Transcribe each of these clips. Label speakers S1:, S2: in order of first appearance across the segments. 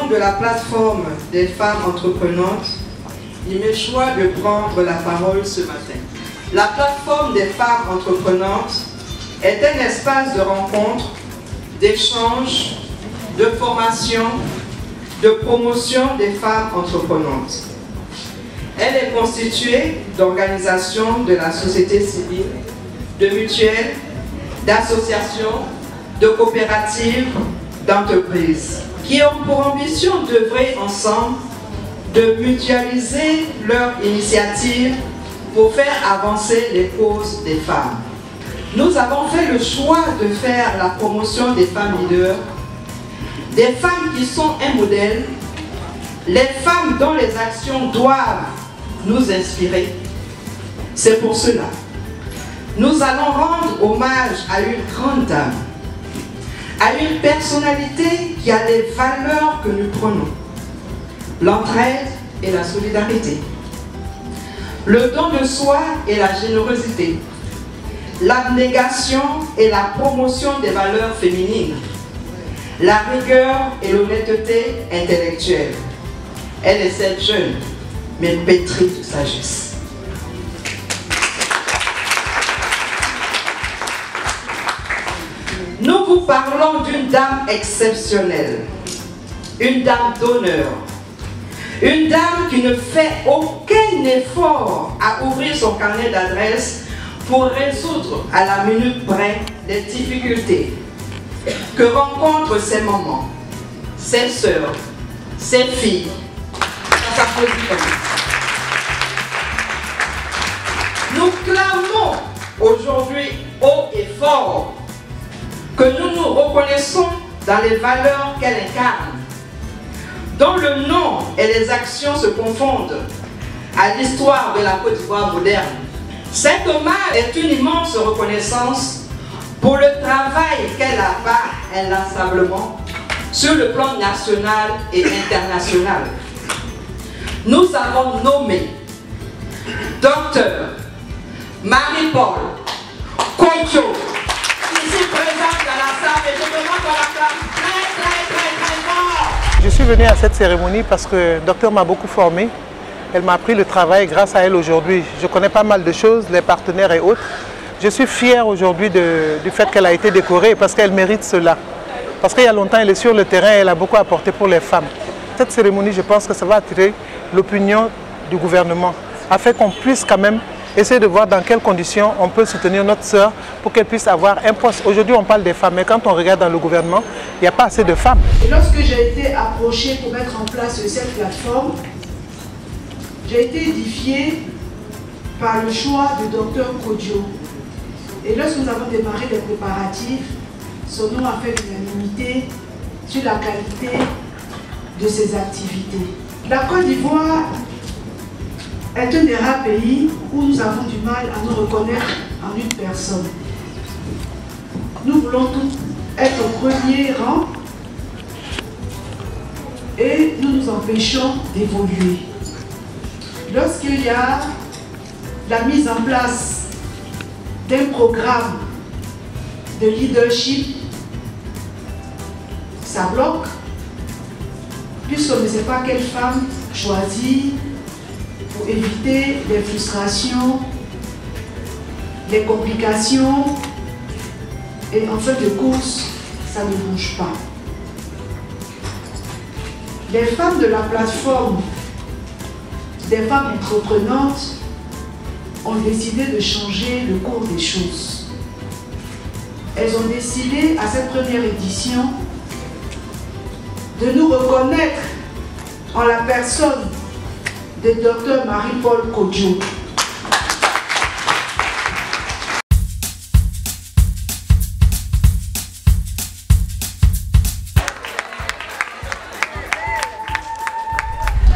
S1: de la plateforme des femmes entreprenantes, il me choix de prendre la parole ce matin. La plateforme des femmes entreprenantes est un espace de rencontre, d'échange, de formation, de promotion des femmes entreprenantes. Elle est constituée d'organisations de la société civile, de mutuelles, d'associations, de coopératives, d'entreprises, qui ont pour ambition d'œuvrer ensemble, de mutualiser leurs initiatives pour faire avancer les causes des femmes. Nous avons fait le choix de faire la promotion des femmes leaders, des femmes qui sont un modèle, les femmes dont les actions doivent nous inspirer. C'est pour cela. Nous allons rendre hommage à une grande dame, à une personnalité qui a les valeurs que nous prenons, l'entraide et la solidarité, le don de soi et la générosité, l'abnégation et la promotion des valeurs féminines, la rigueur et l'honnêteté intellectuelle. Elle est cette jeune, mais pétrie de sagesse. Nous vous parlons d'une dame exceptionnelle, une dame d'honneur, une dame qui ne fait aucun effort à ouvrir son carnet d'adresses pour résoudre à la minute près les difficultés que rencontrent ses mamans, ses sœurs, ses filles. Nous clamons aujourd'hui haut et fort que nous nous reconnaissons dans les valeurs qu'elle incarne, dont le nom et les actions se confondent à l'histoire de la Côte d'Ivoire moderne. Cet hommage est une immense reconnaissance pour le travail qu'elle abat inlassablement sur le plan national et international. Nous avons nommé Dr Marie-Paul Kodjo, ici présente dans la salle, et je demande qu'on l'acclame très fort.
S2: Je suis venu à cette cérémonie parce que le docteur m'a beaucoup formé. Elle m'a appris le travail. Grâce à elle aujourd'hui, je connais pas mal de choses, les partenaires et autres. Je suis fier aujourd'hui du fait qu'elle a été décorée parce qu'elle mérite cela. Parce qu'il y a longtemps, elle est sur le terrain et elle a beaucoup apporté pour les femmes. Cette cérémonie, je pense que ça va attirer l'opinion du gouvernement afin qu'on puisse quand même essayer de voir dans quelles conditions on peut soutenir notre sœur pour qu'elle puisse avoir un poste. Aujourd'hui, on parle des femmes, mais quand on regarde dans le gouvernement, il n'y a pas assez de femmes.
S3: Et lorsque j'ai été approchée pour mettre en place cette plateforme, j'ai été édifiée par le choix du docteur Kodjo. Et lorsque nous avons démarré les préparatifs, son nom a fait l'unanimité sur la qualité de ses activités. La Côte d'Ivoire est un des rares pays où nous avons du mal à nous reconnaître en une personne. Nous voulons tous être au premier rang et nous nous empêchons d'évoluer. Lorsqu'il y a la mise en place d'un programme de leadership, ça bloque, puisqu'on ne sait pas quelle femme choisir pour éviter les frustrations, les complications, et en fin de course, ça ne bouge pas. Les femmes de la plateforme des femmes entreprenantes ont décidé de changer le cours des choses. Elles ont décidé à cette première édition de nous reconnaître en la personne de Dr Marie-Paul Kodjo.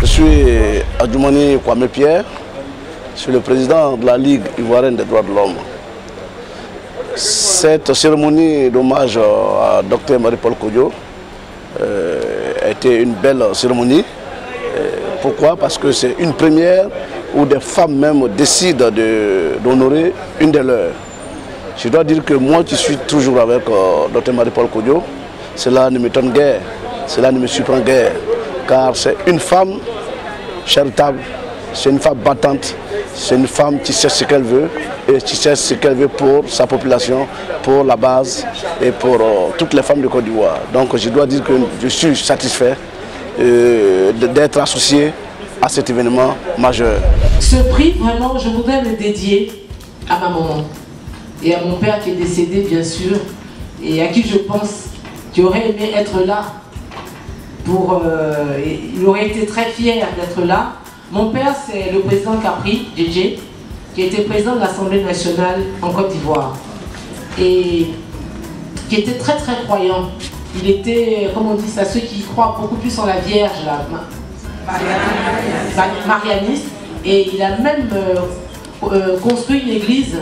S4: Je suis Adjoumani Kwame Pierre, je suis le président de la Ligue ivoirienne des droits de l'homme. Cette cérémonie d'hommage à Dr Marie-Paul Kodjo a été une belle cérémonie. Pourquoi? Parce que c'est une première où des femmes même décident d'honorer une des leurs. Je dois dire que moi qui suis toujours avec Dr Marie-Paul Kodjo, cela ne m'étonne guère, cela ne me surprend guère. car c'est une femme charitable, c'est une femme battante, c'est une femme qui sait ce qu'elle veut et qui sait ce qu'elle veut pour sa population, pour la base et pour toutes les femmes de Côte d'Ivoire. Donc je dois dire que je suis satisfait d'être associé à cet événement majeur.
S5: Ce prix, vraiment, je voudrais le dédier à ma maman et à mon père qui est décédé, bien sûr, et à qui je pense qu'il aurait aimé être là. Il aurait été très fier d'être là. Mon père, c'est le président Capri, JJ, qui était président de l'Assemblée nationale en Côte d'Ivoire et qui était très très croyant. Il était, comme on dit ça, ceux qui croient beaucoup plus en la Vierge, là, marianiste, et il a même construit une église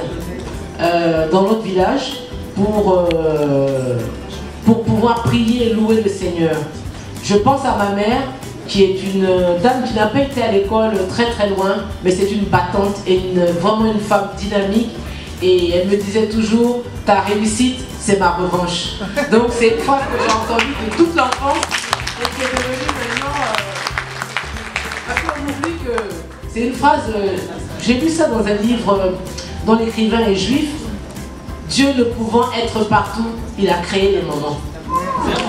S5: dans notre village pour pouvoir prier et louer le Seigneur. Je pense à ma mère, qui est une dame qui n'a pas été à l'école très très loin, mais c'est une battante et vraiment une femme dynamique. Et elle me disait toujours, ta réussite, c'est ma revanche. Donc c'est une phrase que j'ai entendue de toute l'enfance et qui est devenue maintenant... Parce qu'on oublie que c'est une phrase, j'ai lu ça dans un livre dont l'écrivain est juif. Dieu ne pouvant être partout, il a créé les moments.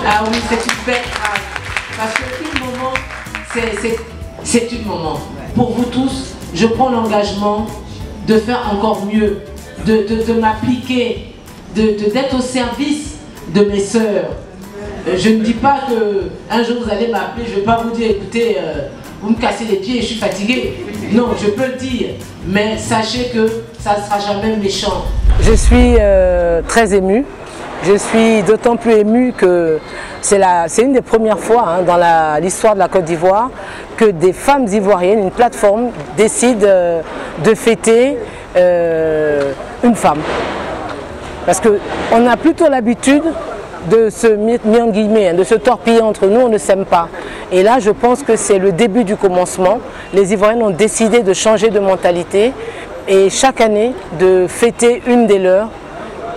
S5: Ah oui, c'est une belle phrase. Parce qu'une moment, c'est une moment. Pour vous tous, je prends l'engagement de faire encore mieux, de m'appliquer, d'être au service de mes sœurs. Je ne dis pas qu'un jour vous allez m'appeler, je ne vais pas vous dire, écoutez, vous me cassez les pieds et je suis fatiguée. Non, je peux le dire, mais sachez que ça ne sera jamais méchant.
S6: Je suis très émue. Je suis d'autant plus émue que c'est une des premières fois dans l'histoire de la Côte d'Ivoire que des femmes ivoiriennes, une plateforme, décide de fêter une femme. Parce qu'on a plutôt l'habitude de se mettre en guillemets, de se torpiller entre nous, on ne s'aime pas. Et là, je pense que c'est le début du commencement. Les Ivoiriennes ont décidé de changer de mentalité et chaque année de fêter une des leurs.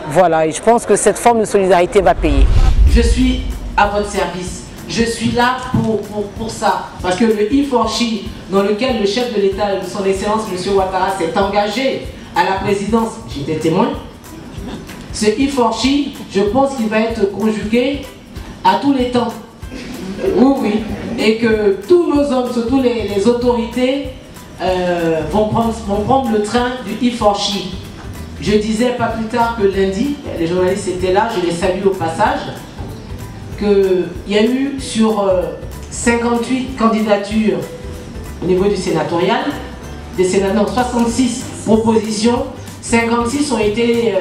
S6: Voilà, et je pense que cette forme de solidarité va payer.
S5: Je suis à votre service. Je suis là pour ça. Parce que le E4She, dans lequel le chef de l'État, son Excellence M. Ouattara, s'est engagé à la présidence, j'étais témoin. Ce E4She, je pense qu'il va être conjugué à tous les temps. Oui, oui. Et que tous nos hommes, surtout les autorités, vont prendre le train du E4She. Je disais pas plus tard que lundi, les journalistes étaient là, je les salue au passage, qu'il y a eu sur 58 candidatures au niveau du sénatorial, des sénateurs, 66 propositions, 56 ont été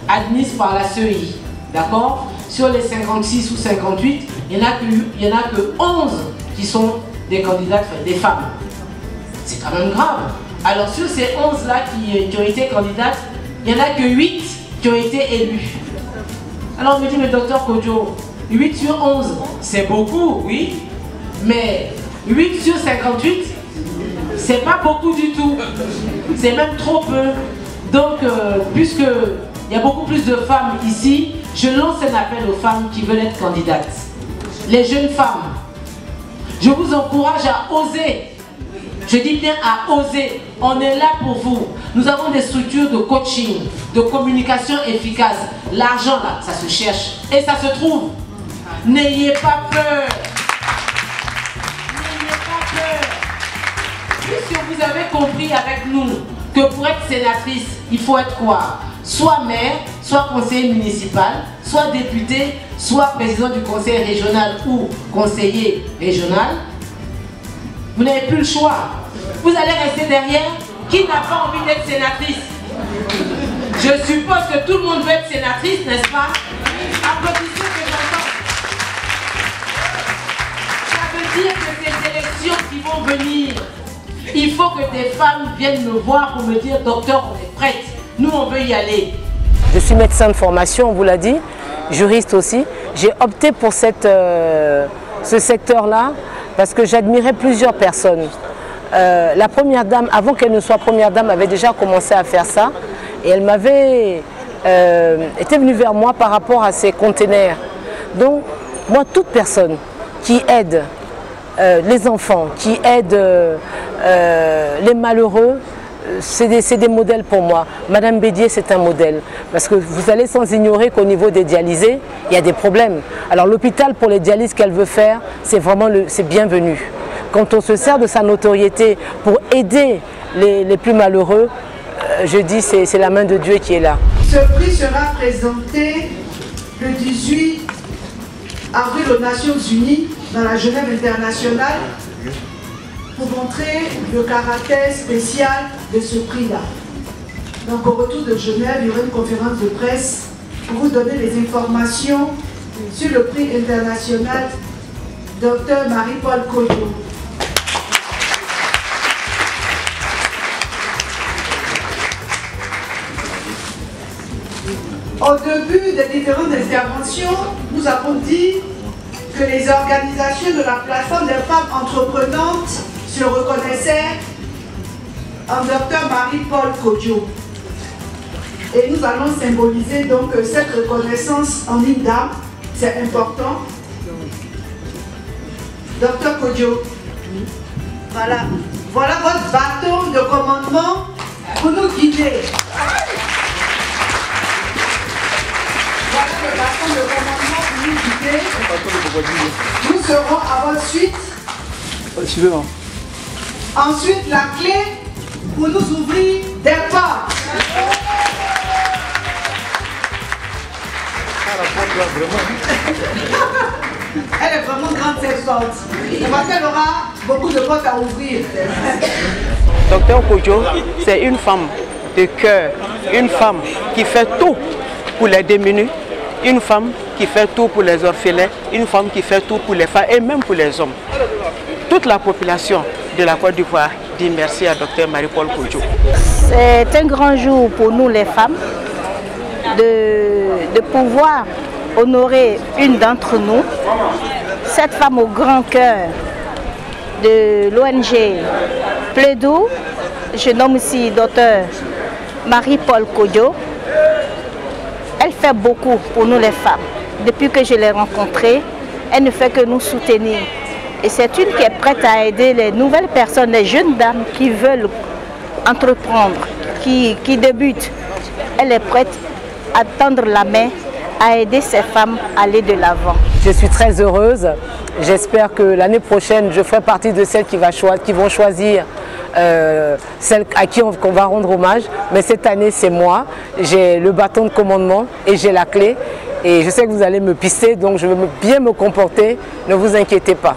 S5: admises par la CEI. D'accord? Sur les 56 ou 58, il n'y en a que 11 qui sont des candidates, des femmes. C'est quand même grave. Alors sur ces 11-là qui ont été candidates, il n'y en a que 8 qui ont été élus. Alors on me dit, mais docteur Kodjo, 8 sur 11, c'est beaucoup, oui, mais 8 sur 58, c'est pas beaucoup du tout. C'est même trop peu. Donc, puisqu'il y a beaucoup plus de femmes ici, je lance un appel aux femmes qui veulent être candidates. Les jeunes femmes, je vous encourage à oser. Je dis bien à oser. On est là pour vous. Nous avons des structures de coaching, de communication efficace. L'argent, là, ça se cherche et ça se trouve. N'ayez pas peur. N'ayez pas peur. Puisque vous avez compris avec nous que pour être sénatrice, il faut être quoi? Soit maire, soit conseiller municipal, soit député, soit président du conseil régional ou conseiller régional. Vous n'avez plus le choix. Vous allez rester derrière. Qui n'a pas envie d'être sénatrice? Je suppose que tout le monde veut être sénatrice, n'est-ce pas? Applaudissez que j'entends. Ça veut dire que ces élections qui vont venir, il faut que des femmes viennent me voir pour me dire, docteur, on est prête. Nous, on veut y aller.
S6: Je suis médecin de formation, on vous l'a dit, juriste aussi. J'ai opté pour ce secteur-là parce que j'admirais plusieurs personnes. La première dame, avant qu'elle ne soit première dame, avait déjà commencé à faire ça. Et elle m'avait été venue vers moi par rapport à ces containers. Donc, moi, toute personne qui aide les enfants, qui aident les malheureux, c'est des modèles pour moi. Madame Bédier, c'est un modèle. Parce que vous allez sans ignorer qu'au niveau des dialysés, il y a des problèmes. Alors l'hôpital, pour les dialyses qu'elle veut faire, c'est vraiment bienvenu. Quand on se sert de sa notoriété pour aider les plus malheureux, je dis c'est la main de Dieu qui est là.
S3: Ce prix sera présenté le 18 avril aux Nations Unies dans la Genève internationale pour montrer le caractère spécial de ce prix-là. Donc au retour de Genève, il y aura une conférence de presse pour vous donner les informations sur le prix international Dr Marie-Paul Kodjo. Au début des différentes interventions, nous avons dit que les organisations de la plateforme des femmes entreprenantes se reconnaissaient en Dr Marie-Paul Kodjo. Et nous allons symboliser donc cette reconnaissance en une dame, c'est important. Dr Kodjo, voilà votre bâton de commandement pour nous guider. Voilà le bâton de commandement pour nous guider. Nous serons à votre suite. Ensuite, la clé pour nous ouvrir des portes. Elle est vraiment grande cette porte. Parce qu'elle aura beaucoup de portes à ouvrir.
S7: Docteur Kodjo, c'est une femme de cœur, une femme qui fait tout pour les démunis, une femme qui fait tout pour les orphelins, une femme qui fait tout pour les femmes et même pour les hommes. Toute la population de la Côte d'Ivoire dit merci à Dr Marie-Paul Kodjo.
S8: C'est un grand jour pour nous les femmes de pouvoir honorer une d'entre nous, cette femme au grand cœur de l'ONG Plaidoux. Je nomme ici Dr Marie-Paul Kodjo. Elle fait beaucoup pour nous les femmes. Depuis que je l'ai rencontrée, elle ne fait que nous soutenir. Et c'est une qui est prête à aider les nouvelles personnes, les jeunes dames qui veulent entreprendre, qui débutent. Elle est prête à tendre la main, à aider ces femmes à aller de l'avant.
S6: Je suis très heureuse. J'espère que l'année prochaine, je ferai partie de celles qui vont choisir celle à qui on va rendre hommage. Mais cette année, c'est moi. J'ai le bâton de commandement et j'ai la clé. Et je sais que vous allez me pister, donc je vais bien me comporter. Ne vous inquiétez pas.